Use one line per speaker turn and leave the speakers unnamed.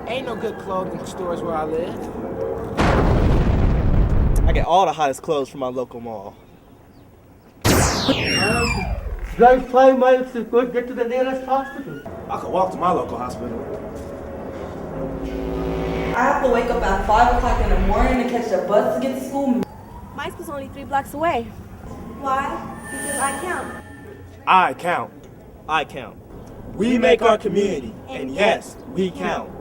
Ain't no good clothing stores where I live.
I get all the hottest clothes from my local mall.
Drive 5 miles to go get to the nearest hospital.
I could walk to my local hospital.
I have to wake up at 5 o'clock in the morning to catch the bus to get to school.
My school's only 3 blocks away. Why? Because I count.
I count.
I count. We make our community, and yes, we count.